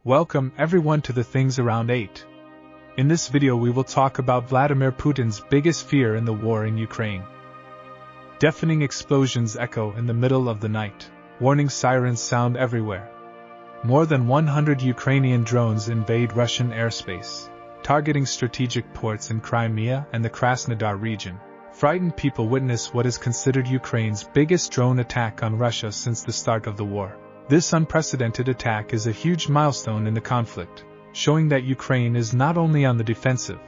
Welcome everyone to the Things Around 8. In this video we will talk about Vladimir Putin's biggest fear in the war in Ukraine. Deafening explosions echo in the middle of the night. Warning sirens sound everywhere. More than 100 Ukrainian drones invade Russian airspace, targeting strategic ports in Crimea and the Krasnodar region. Frightened people witness what is considered Ukraine's biggest drone attack on Russia since the start of the war. This unprecedented attack is a huge milestone in the conflict, showing that Ukraine is not only on the defensive,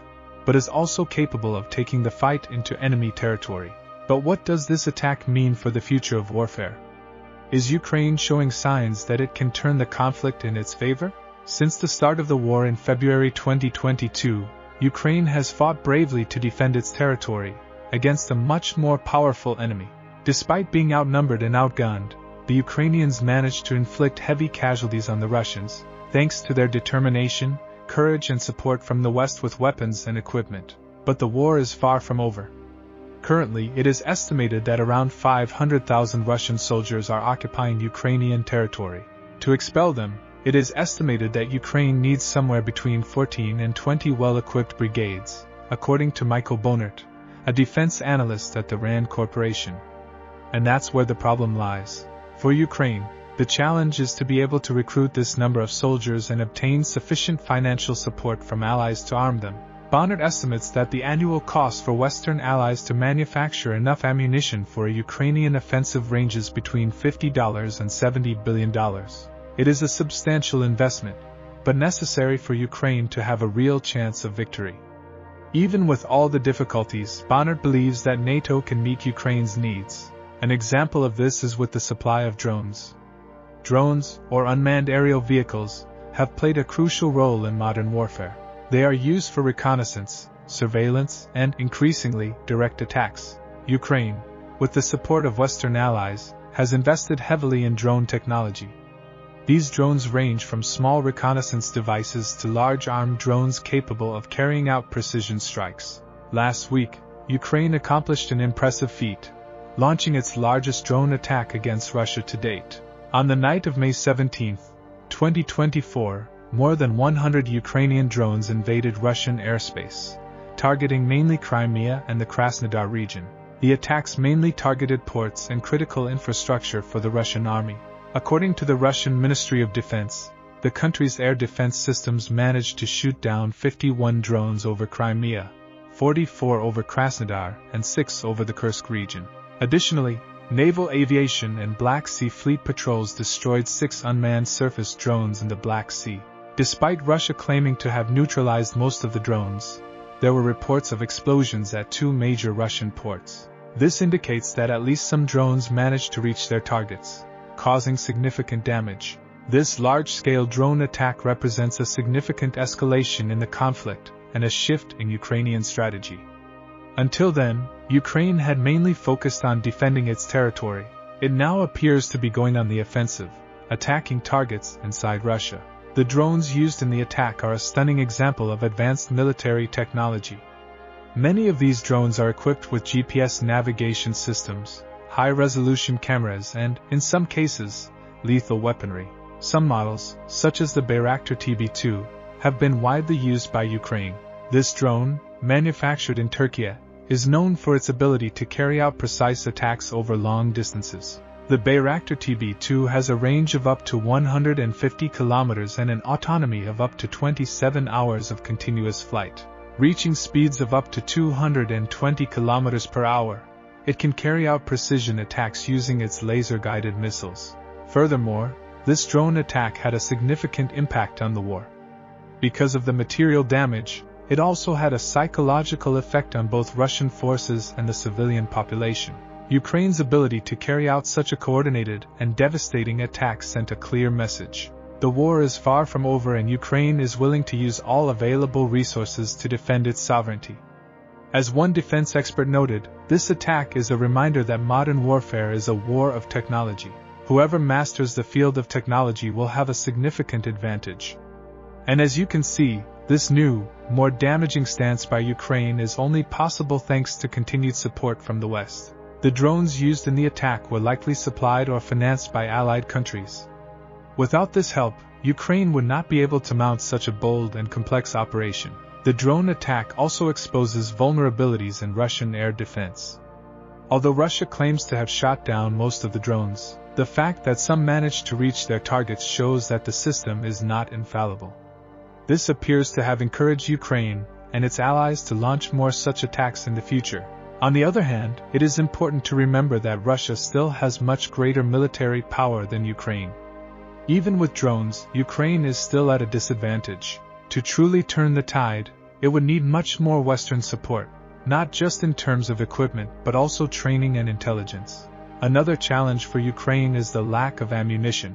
but is also capable of taking the fight into enemy territory. But what does this attack mean for the future of warfare? Is Ukraine showing signs that it can turn the conflict in its favor? Since the start of the war in February 2022, Ukraine has fought bravely to defend its territory against a much more powerful enemy. Despite being outnumbered and outgunned, the Ukrainians managed to inflict heavy casualties on the Russians, thanks to their determination, courage and support from the West with weapons and equipment. But the war is far from over. Currently, it is estimated that around 500,000 Russian soldiers are occupying Ukrainian territory. To expel them, it is estimated that Ukraine needs somewhere between 14 and 20 well-equipped brigades, according to Michael Bohnert, a defense analyst at the RAND Corporation. And that's where the problem lies. For Ukraine, the challenge is to be able to recruit this number of soldiers and obtain sufficient financial support from allies to arm them. Bohnert estimates that the annual cost for Western allies to manufacture enough ammunition for a Ukrainian offensive ranges between $50 and $70 billion. It is a substantial investment, but necessary for Ukraine to have a real chance of victory. Even with all the difficulties, Bohnert believes that NATO can meet Ukraine's needs. An example of this is with the supply of drones. Drones, or unmanned aerial vehicles, have played a crucial role in modern warfare. They are used for reconnaissance, surveillance, and, increasingly, direct attacks. Ukraine, with the support of Western allies, has invested heavily in drone technology. These drones range from small reconnaissance devices to large armed drones capable of carrying out precision strikes. Last week, Ukraine accomplished an impressive feat, launching its largest drone attack against Russia to date. On the night of May 17, 2024, more than 100 Ukrainian drones invaded Russian airspace, targeting mainly Crimea and the Krasnodar region. The attacks mainly targeted ports and critical infrastructure for the Russian army. According to the Russian Ministry of Defense, the country's air defense systems managed to shoot down 51 drones over Crimea, 44 over Krasnodar, and 6 over the Kursk region. Additionally, naval aviation and Black Sea Fleet patrols destroyed 6 unmanned surface drones in the Black Sea. Despite Russia claiming to have neutralized most of the drones, there were reports of explosions at 2 major Russian ports. This indicates that at least some drones managed to reach their targets, causing significant damage. This large-scale drone attack represents a significant escalation in the conflict and a shift in Ukrainian strategy. Until then, Ukraine had mainly focused on defending its territory. It now appears to be going on the offensive, attacking targets inside Russia. The drones used in the attack are a stunning example of advanced military technology. Many of these drones are equipped with GPS navigation systems, high-resolution cameras and, in some cases, lethal weaponry. Some models, such as the Bayraktar TB2, have been widely used by Ukraine. This drone, manufactured in Turkey, is known for its ability to carry out precise attacks over long distances. The Bayraktar TB2 has a range of up to 150 kilometers and an autonomy of up to 27 hours of continuous flight. Reaching speeds of up to 220 kilometers per hour, it can carry out precision attacks using its laser-guided missiles. Furthermore, this drone attack had a significant impact on the war. Because of the material damage, it also had a psychological effect on both Russian forces and the civilian population. Ukraine's ability to carry out such a coordinated and devastating attack sent a clear message. The war is far from over and Ukraine is willing to use all available resources to defend its sovereignty. As one defense expert noted, this attack is a reminder that modern warfare is a war of technology. Whoever masters the field of technology will have a significant advantage. And as you can see, this new, more damaging stance by Ukraine is only possible thanks to continued support from the West. The drones used in the attack were likely supplied or financed by allied countries. Without this help, Ukraine would not be able to mount such a bold and complex operation. The drone attack also exposes vulnerabilities in Russian air defense. Although Russia claims to have shot down most of the drones, the fact that some managed to reach their targets shows that the system is not infallible. This appears to have encouraged Ukraine and its allies to launch more such attacks in the future. On the other hand, it is important to remember that Russia still has much greater military power than Ukraine. Even with drones, Ukraine is still at a disadvantage. To truly turn the tide, it would need much more Western support, not just in terms of equipment but also training and intelligence. Another challenge for Ukraine is the lack of ammunition.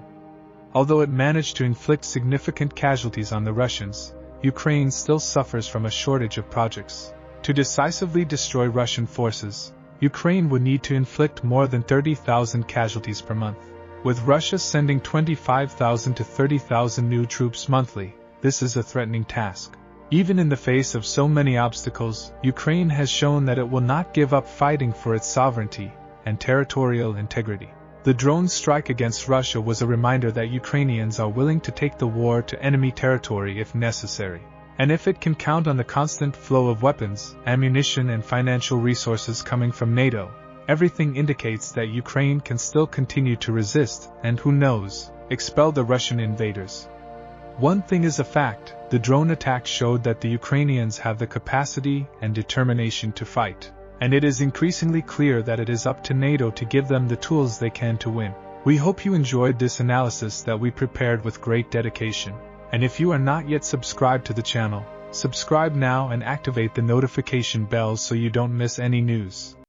Although it managed to inflict significant casualties on the Russians, Ukraine still suffers from a shortage of projects. To decisively destroy Russian forces, Ukraine would need to inflict more than 30,000 casualties per month. With Russia sending 25,000 to 30,000 new troops monthly, this is a threatening task. Even in the face of so many obstacles, Ukraine has shown that it will not give up fighting for its sovereignty and territorial integrity. The drone strike against Russia was a reminder that Ukrainians are willing to take the war to enemy territory if necessary. And if it can count on the constant flow of weapons, ammunition and financial resources coming from NATO, everything indicates that Ukraine can still continue to resist and, who knows, expel the Russian invaders. One thing is a fact: the drone attack showed that the Ukrainians have the capacity and determination to fight, and it is increasingly clear that it is up to NATO to give them the tools they can to win. We hope you enjoyed this analysis that we prepared with great dedication, and if you are not yet subscribed to the channel, subscribe now and activate the notification bell so you don't miss any news.